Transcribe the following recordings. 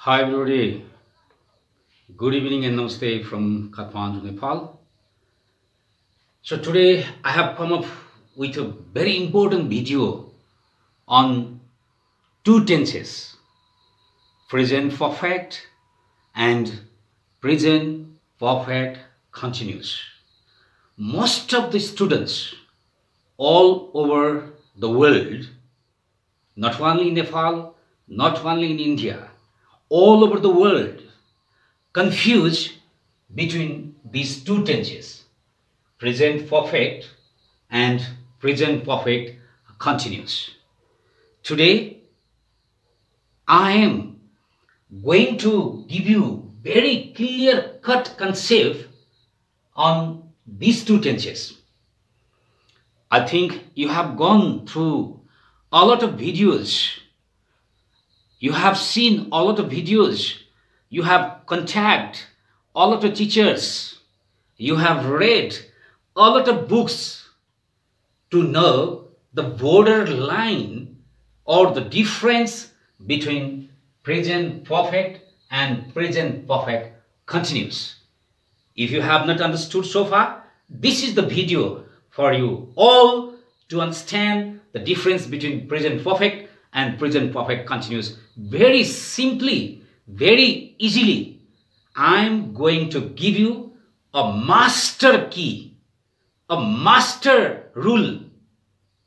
Hi everybody, good evening and namaste from Kathmandu, Nepal. So today I have come up with a very important video on two tenses, present perfect and present perfect continuous. Most of the students all over the world, not only in Nepal, not only in India, all over the world, confuse between these two tenses, present perfect and present perfect continuous. Today, I am going to give you very clear-cut concept on these two tenses. I think you have gone through a lot of videos. You have seen a lot of videos. You have contacted a lot of teachers. You have read a lot of books to know the borderline or the difference between present perfect and present perfect continuous. If you have not understood so far, this is the video for you all to understand the difference between present perfect and present perfect continuous. Very simply, very easily, I am going to give you a master key, a master rule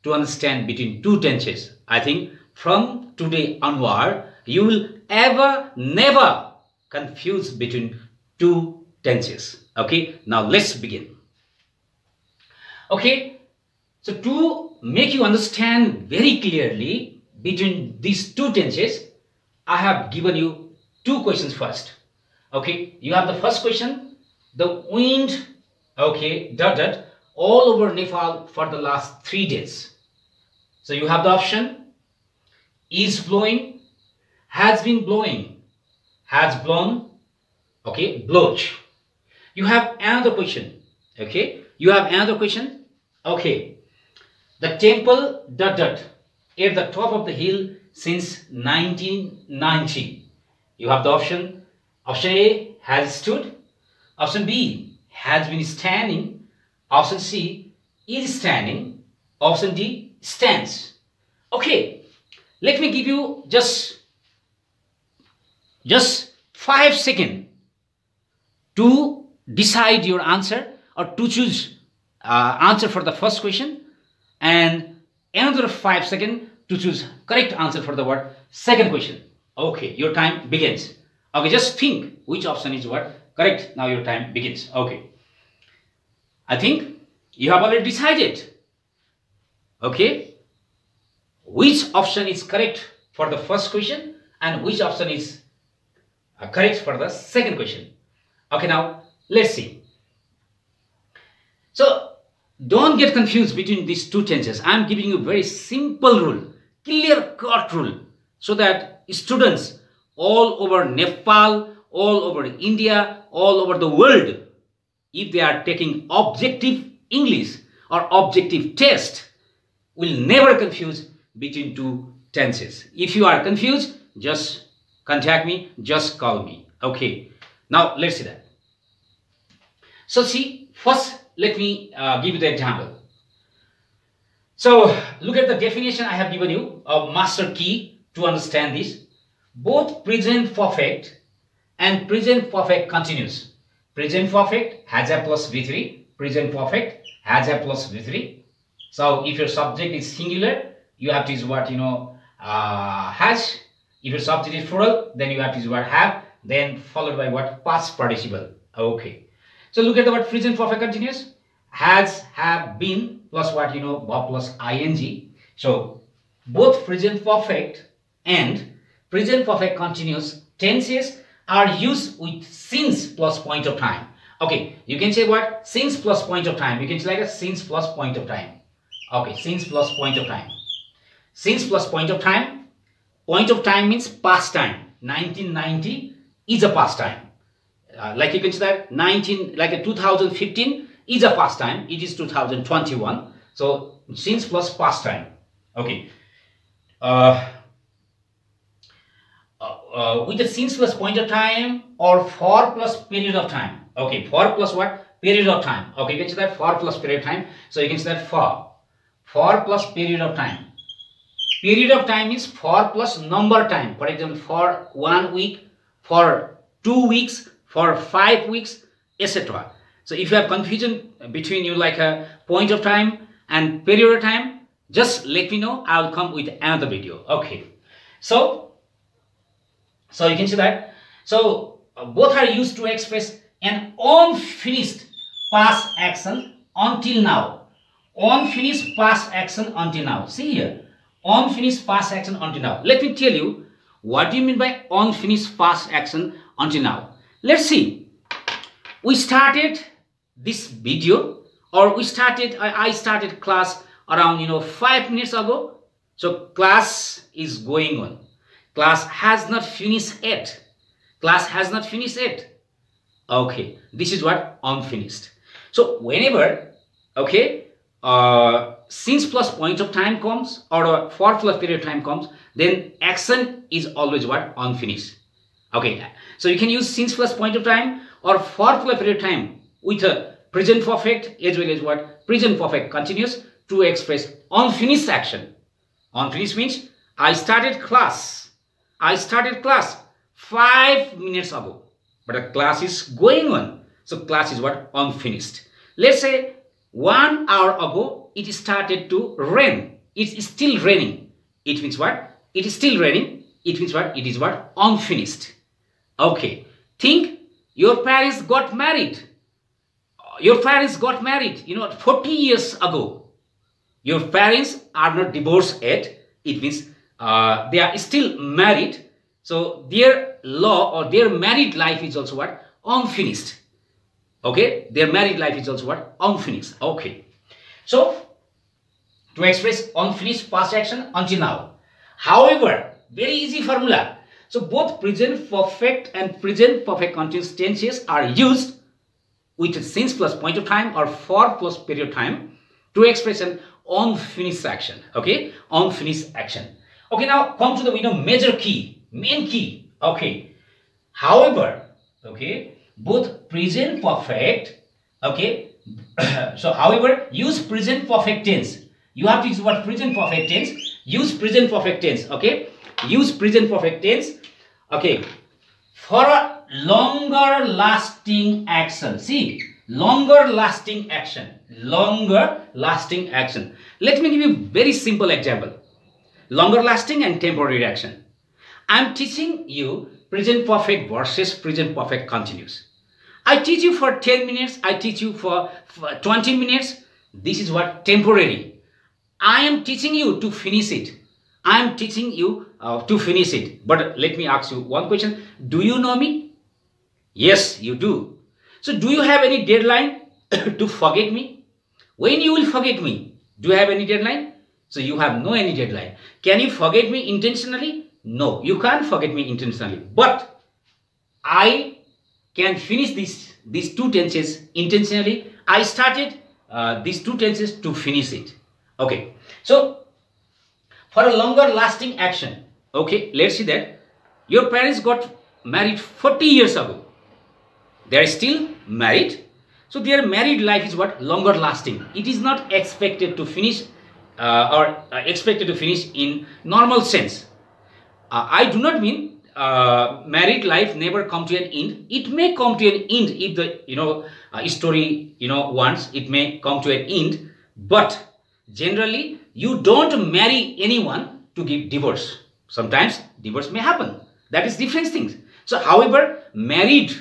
to understand between two tenses. I think from today onward, you will never confuse between two tenses. Okay, now let's begin. Okay, so to make you understand very clearly between these two tenses, I have given you two questions first. Okay, you have the first question, the wind, okay, all over Nepal for the last 3 days. So you have the option, is blowing, has been blowing, has blown, okay, blows. You have another question, okay, you have another question, okay, the temple, at the top of the hill since 1990. You have the option A, has stood, option B, has been standing, option C, is standing, option D, stands. Okay, let me give you just 5 seconds to decide your answer or to choose answer for the first question, and another 5 seconds to choose correct answer for the what second question. Okay, your time begins. Okay, just think which option is what correct. Now your time begins. Okay, I think you have already decided. Okay, which option is correct for the first question and which option is correct for the second question. Okay, now let's see. So don't get confused between these two tenses. I am giving you a very simple rule, clear-cut rule, so that students all over Nepal, all over India, all over the world, if they are taking objective English or objective test, will never confuse between two tenses. If you are confused, just contact me, just call me. Okay, now let's see that. So see, first let me give you the example. So look at the definition I have given you, a master key to understand this. Both present perfect and present perfect continuous. Present perfect has a plus V3. Present perfect has a plus V3. So if your subject is singular, you have to use what has. If your subject is plural, then you have to use what have, then followed by what past participle. Okay. So look at the word present perfect continuous. Has, have, been plus what verb plus ing. So both present perfect and present perfect continuous tenses are used with since plus point of time. Okay, you can say what since plus point of time. You can say like a since plus point of time. Okay, since plus point of time. Since plus point of time. Point of time means past time. 1990 is a past time. Like you can say that 2015 is a past time. It is 2021. So since plus past time. Okay. with the since plus point of time or for plus period of time. Okay, for plus what? Period of time. Okay, you can see that for plus period of time. So you can see that for plus period of time. Period of time is for plus number time. For example, for 1 week, for 2 weeks, for 5 weeks, etc. So if you have confusion between you like a point of time and period of time, just let me know. I will come with another video. Okay. So you can see that. So both are used to express an unfinished past action until now. Unfinished past action until now. See here. Unfinished past action until now. Let me tell you what do you mean by unfinished past action until now. Let's see. We started this video, or I started class around 5 minutes ago. So class is going on. Class has not finished yet. Class has not finished yet. Okay, this is what unfinished. So whenever since plus point of time comes or for plus period of time comes, then action is always what? Unfinished. Okay, so you can use since plus point of time or for plus period of time with a present perfect as well as what? Present perfect continuous to express unfinished action. Unfinished means I started class 5 minutes ago, but a class is going on. So class is what? Unfinished. Let's say 1 hour ago it started to rain. It is still raining. It means what? It is still raining. It means what? It is what? Unfinished. Okay. Think your parents got married. Your parents got married 40 years ago. Your parents are not divorced yet. It means they are still married. So their law or their married life is also what? Unfinished. Okay, their married life is also what? Unfinished. Okay, so to express unfinished past action until now. However, very easy formula. So both present perfect and present perfect continuous tenses are used with since plus point of time or for plus period of time to express an unfinished action. Okay, unfinished action. Okay, now come to the major key, main key. Okay, however, both present perfect, so however, use present perfect tense. You have to use what? Present perfect tense. Use present perfect tense. Use present perfect tense. For a longer lasting action. See, longer lasting action. Longer lasting action. Let me give you a very simple example. Longer lasting and temporary action. I am teaching you present perfect versus present perfect continuous. I teach you for 10 minutes. I teach you for 20 minutes. This is what? Temporary. I am teaching you to finish it. I am teaching you to finish it. But let me ask you one question. Do you know me? Yes, you do. So do you have any deadline to forget me? When you will forget me? Do you have any deadline? So you have no any deadline. Can you forget me intentionally? No, you can't forget me intentionally. But I can finish these two tenses intentionally. I started these two tenses to finish it. Okay, so for a longer lasting action, let's see that your parents got married 40 years ago. They are still married. So their married life is what? Longer lasting. It is not expected to finish expected to finish in normal sense. I do not mean married life never come to an end. It may come to an end if the story wants. It may come to an end, but generally you don't marry anyone to give divorce. Sometimes divorce may happen. That is different things. So however, married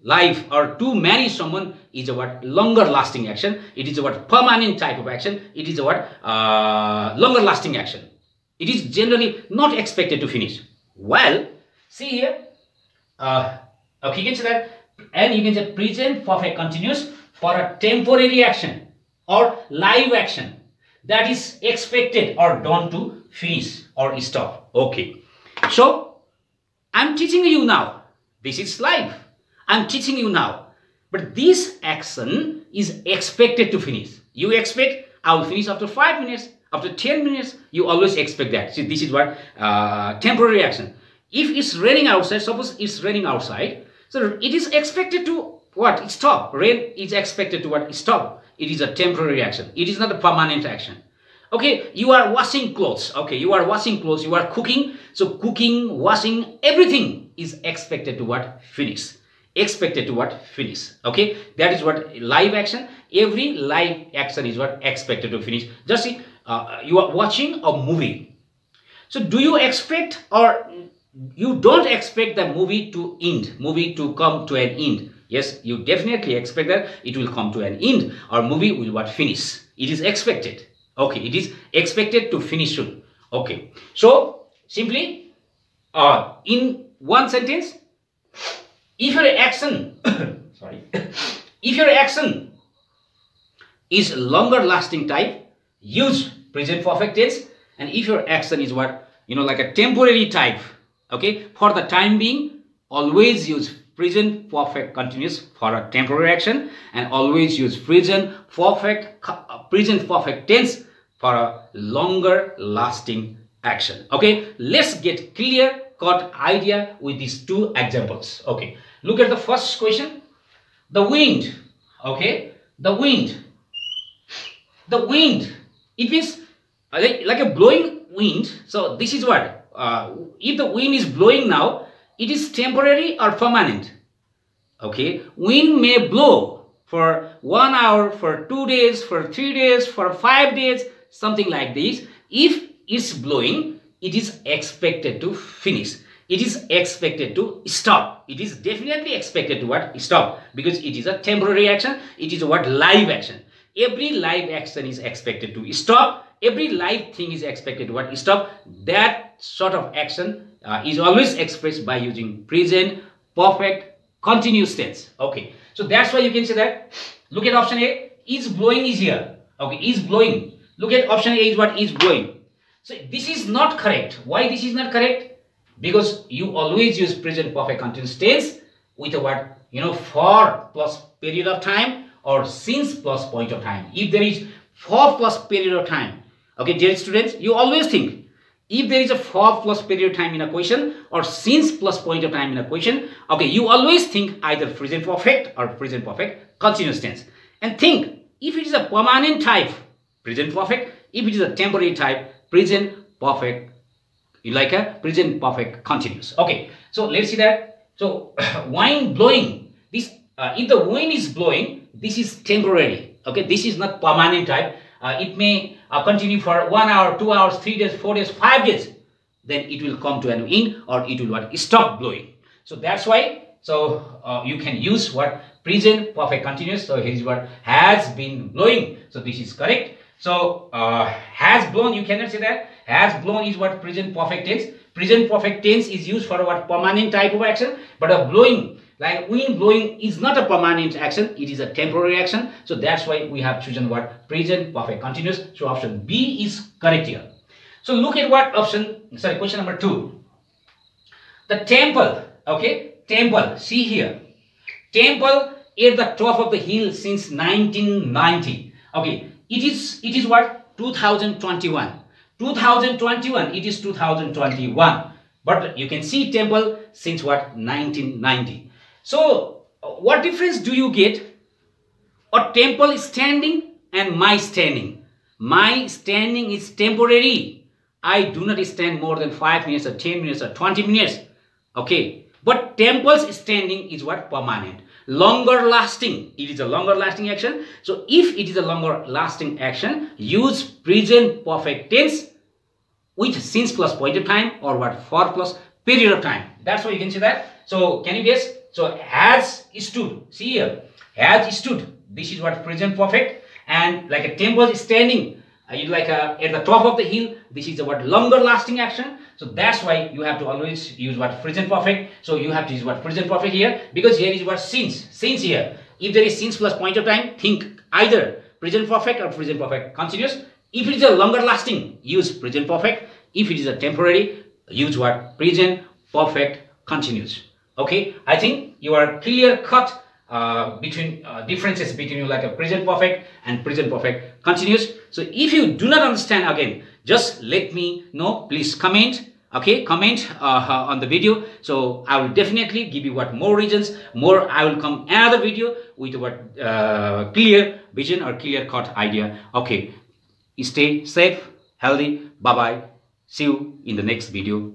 life or to marry someone is a what? Longer lasting action. It is a what? Permanent type of action. It is a what? Longer lasting action. It is generally not expected to finish. Well, see here. You can say that, and you can say present perfect continuous for a temporary action or live action that is expected or done to finish or stop. Okay. So I'm teaching you now. This is live. I'm teaching you now. But this action is expected to finish. You expect I will finish after 5 minutes. After 10 minutes, you always expect that. See, this is what temporary action. If it's raining outside, suppose it's raining outside, so it is expected to what? Stop. Rain is expected to what? Stop. It is a temporary action. It is not a permanent action. Okay, you are washing clothes. Okay, you are washing clothes, you are cooking. So cooking, washing, everything is expected to what? Finish. Expected to what? Finish. Okay, that is what live action. Every live action is what? Expected to finish. Just see, you are watching a movie. So do you expect, or you don't expect the movie to end, movie to come to an end? Yes, you definitely expect that it will come to an end, or movie will what? Finish. It is expected. Okay, it is expected to finish soon. Okay, so simply in one sentence, if your action sorry, if your action is longer lasting type, use present perfect tense. And if your action is what, like a temporary type, okay, for the time being, always use present perfect continuous for a temporary action, and always use present perfect tense for a longer lasting action. Okay, let's get clear cut idea with these two examples. Okay, look at the first question. The wind. Okay, the wind, it means like a blowing wind. So this is what, if the wind is blowing now, it is temporary or permanent. Okay, wind may blow for 1 hour, for 2 days, for 3 days, for 5 days, something like this. If it's blowing, it is expected to finish. It is expected to stop. It is definitely expected to what? Stop, because it is a temporary action. It is what? Live action. Every live action is expected to stop. Every live thing is expected to what? Stop. That sort of action is always expressed by using present perfect continuous tense. Okay, so that's why you can say that. Look at option A. Is blowing is here. Okay, is blowing. Look at option A is what? Is blowing. So this is not correct. Why this is not correct? Because you always use present perfect continuous tense with a what? For plus period of time, or since plus point of time. If there is for plus period of time, okay, dear students, you always think, if there is a for plus period of time in a question, or since plus point of time in a question, okay, you always think either present perfect or present perfect continuous tense. And think, if it is a permanent type, present perfect. If it is a temporary type, present perfect, like a present perfect continuous. Okay, so let's see that. So wind blowing, this if the wind is blowing, this is temporary. Okay, this is not permanent type. It may continue for 1 hour, 2 hours, 3 days, 4 days, 5 days. Then it will come to an end, or it will what? Stop blowing. So that's why. So you can use what? Present perfect continuous. So here is what? Has been blowing. So this is correct. So has blown, you cannot say that. Has blown is what? Present perfect tense. Present perfect tense is used for what? Permanent type of action. But a blowing, like wind blowing, is not a permanent action. It is a temporary action. So that's why we have chosen what? Present perfect continuous. So option B is correct here. So look at what question number 2. The temple. Okay, temple. See here. Temple at the top of the hill since 1990. Okay, it is what? 2021. 2021. It is 2021. But you can see temple since what? 1990. So what difference do you get? A temple is standing and my standing. My standing is temporary. I do not stand more than 5 minutes or 10 minutes or 20 minutes. Okay. But temple's standing is what? Permanent. Longer lasting. It is a longer lasting action. So if it is a longer lasting action, use present perfect tense with since plus point of time, or what? For plus period of time. That's why you can say that. So can you guess? So has stood. See here. Has stood. This is what? Present perfect. And like a temple is standing, at the top of the hill, this is the what? Longer lasting action. So that's why you have to always use what? Present perfect. So you have to use what? Present perfect here, because here is what? Since. Since here. If there is since plus point of time, think either present perfect or present perfect continuous. If it is a longer lasting, use present perfect. If it is a temporary, use what? Present perfect continuous. Okay, I think you are clear cut between differences between like a present perfect and present perfect continuous. So if you do not understand, again, just let me know. Please comment Okay, comment on the video. So I will definitely give you what more reasons, more I will come another video with what clear vision or clear cut idea. Okay, stay safe, healthy. Bye bye. See you in the next video.